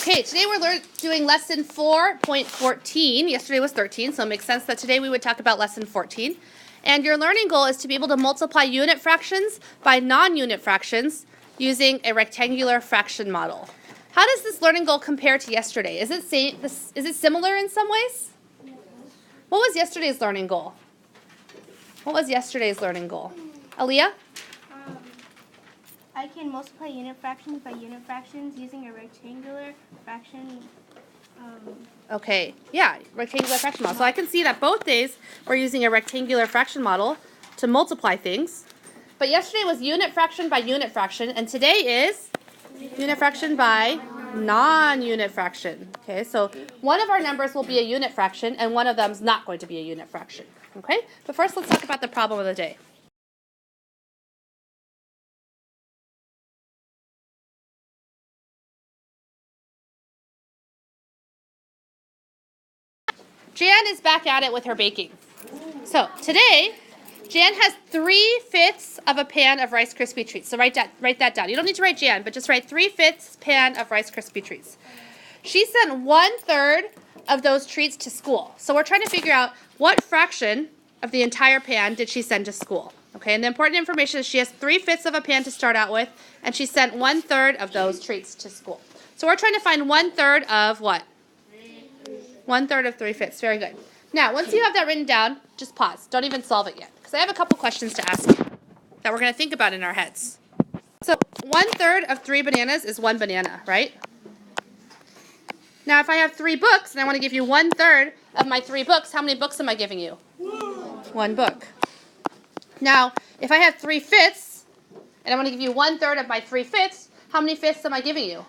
Okay, today we're doing lesson 4.14. Yesterday was 13, so it makes sense that today we would talk about lesson 14. And your learning goal is to be able to multiply unit fractions by non-unit fractions using a rectangular fraction model. How does this learning goal compare to yesterday? Is it similar in some ways? What was yesterday's learning goal? What was yesterday's learning goal? Aaliyah? I can multiply unit fractions by unit fractions using a rectangular fraction. Okay, yeah, rectangular fraction model. So I can see that both days we're using a rectangular fraction model to multiply things. But yesterday was unit fraction by unit fraction, and today is unit fraction by non-unit fraction. Okay, so one of our numbers will be a unit fraction, and one of them is not going to be a unit fraction. Okay, but first let's talk about the problem of the day. Jan is back at it with her baking. So today, Jan has 3/5 of a pan of Rice Krispie treats. So write that down. You don't need to write Jan, but just write 3/5 pan of Rice Krispie treats. She sent 1/3 of those treats to school. So we're trying to figure out what fraction of the entire pan did she send to school. Okay, and the important information is she has 3/5 of a pan to start out with, and she sent 1/3 of those treats to school. So we're trying to find 1/3 of what? 1/3 of 3/5. Very good. Now, once you have that written down, just pause. Don't even solve it yet, because I have a couple questions to ask you that we're going to think about in our heads. So 1/3 of 3 bananas is 1 banana, right? Now, if I have 3 books and I want to give you 1/3 of my 3 books, how many books am I giving you? 1 book. Now, if I have 3/5 and I want to give you 1/3 of my 3/5, how many fifths am I giving you?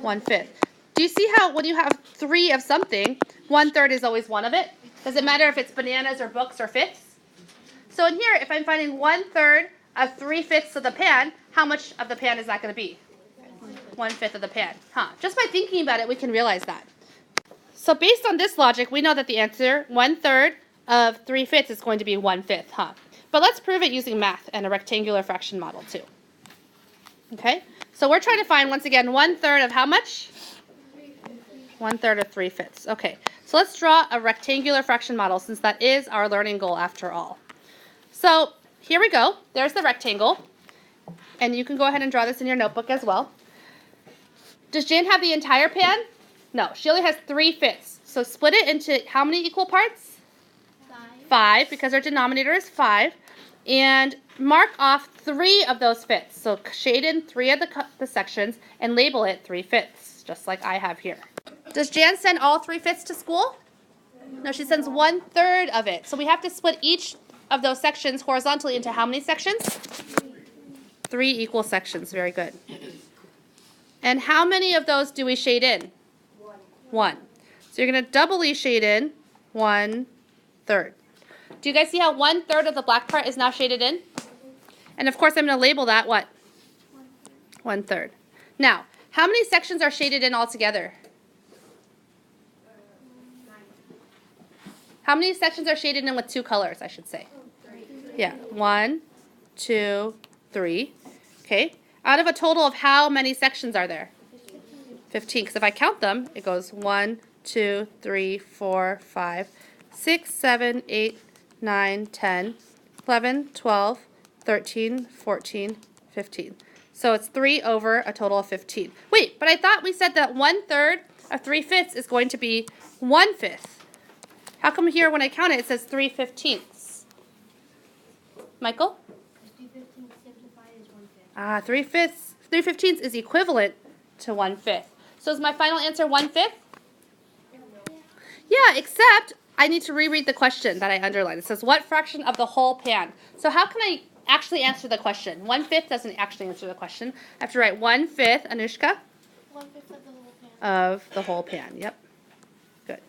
1/5. Do you see how when you have 3 of something, 1/3 is always one of it? Does it matter if it's bananas or books or fifths? So in here, if I'm finding 1/3 of 3/5 of the pan, how much of the pan is that going to be? 1/5 of the pan. Just by thinking about it, we can realize that. So based on this logic, we know that the answer, 1/3 of 3/5 is going to be 1/5, But let's prove it using math and a rectangular fraction model too. Okay? So we're trying to find, once again, 1/3 of how much? 1/3 of 3/5. Okay, so let's draw a rectangular fraction model since that is our learning goal after all. So here we go. There's the rectangle. And you can go ahead and draw this in your notebook as well. Does Jan have the entire pan? No, she only has 3/5. So split it into how many equal parts? 5, because our denominator is 5. And mark off 3 of those fifths. So shade in 3 of the sections and label it 3/5, just like I have here. Does Jan send all 3/5 to school? No, she sends 1/3 of it. So we have to split each of those sections horizontally into how many sections? 3 equal sections. Very good. And how many of those do we shade in? 1. So you're going to doubly shade in 1/3. Do you guys see how 1/3 of the black part is now shaded in? And of course I'm going to label that what? 1/3. Now, how many sections are shaded in altogether? How many sections are shaded in with 2 colors, I should say? 3. Yeah, 1, 2, 3. Okay, out of a total of how many sections are there? 15, because if I count them, it goes 1, 2, 3, 4, 5, 6, 7, 8, 9, 10, 11, 12, 13, 14, 15. So it's 3 over a total of 15. Wait, but I thought we said that 1/3 of 3/5 is going to be 1/5. How come here when I count it, it says 3/15? Michael? 3/15 is equivalent to 1/5. So is my final answer 1/5? Yeah, except I need to reread the question that I underlined. It says, what fraction of the whole pan? So how can I actually answer the question? 1/5 doesn't actually answer the question. I have to write 1/5, Anushka? 1/5 of the whole pan. Of the whole pan, yep. Good.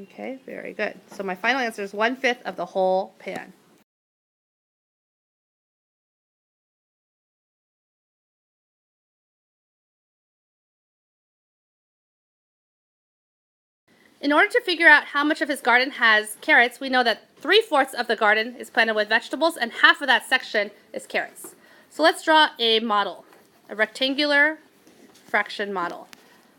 Okay, very good. So my final answer is 1/5 of the whole pan. In order to figure out how much of his garden has carrots, we know that 3/4 of the garden is planted with vegetables and half of that section is carrots. So let's draw a model, a rectangular fraction model.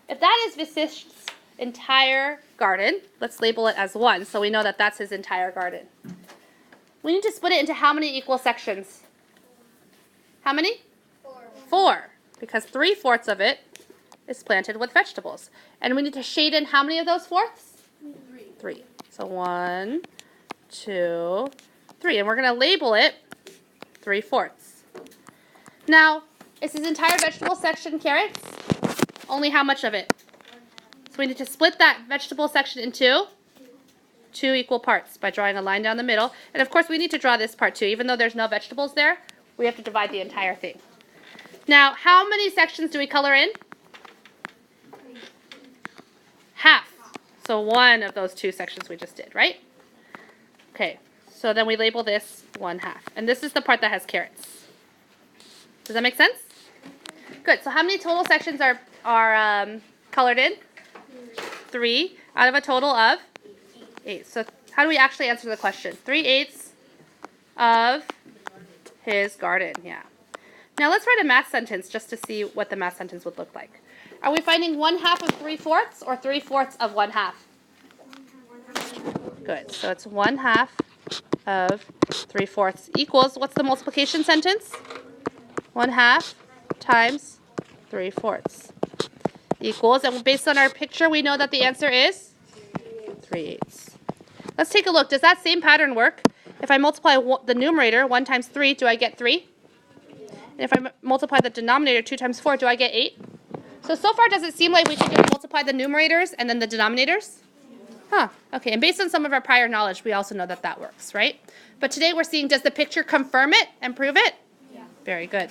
If that is Vasish's entire garden, let's label it as 1 so we know that that's his entire garden. We need to split it into how many equal sections? How many? 4. Because 3/4 of it is planted with vegetables. And we need to shade in how many of those fourths? 3. So 1, 2, 3. And we're going to label it 3/4. Now, is his entire vegetable section carrots? Only how much of it? So we need to split that vegetable section into 2 equal parts by drawing a line down the middle. And of course we need to draw this part too. Even though there's no vegetables there, we have to divide the entire thing. Now, how many sections do we color in? Half. So 1 of those 2 sections we just did, right? Okay, so then we label this 1/2. And this is the part that has carrots. Does that make sense? Good. So how many total sections are colored in? 3 out of a total of 8. So how do we actually answer the question? 3/8 of his garden. Yeah. Now let's write a math sentence just to see what the math sentence would look like. Are we finding 1/2 of 3/4 or 3/4 of 1/2? Good. So it's 1/2 of 3/4 equals, what's the multiplication sentence? 1/2 times 3/4 equals, and based on our picture, we know that the answer is 3/8. Let's take a look. Does that same pattern work? If I multiply the numerator, 1 times 3, do I get 3? And if I multiply the denominator, 2 times 4, do I get 8? So far, does it seem like we should just multiply the numerators and then the denominators? Huh, okay, and based on some of our prior knowledge, we also know that that works, right? But today we're seeing, does the picture confirm it and prove it? Yeah. Very good.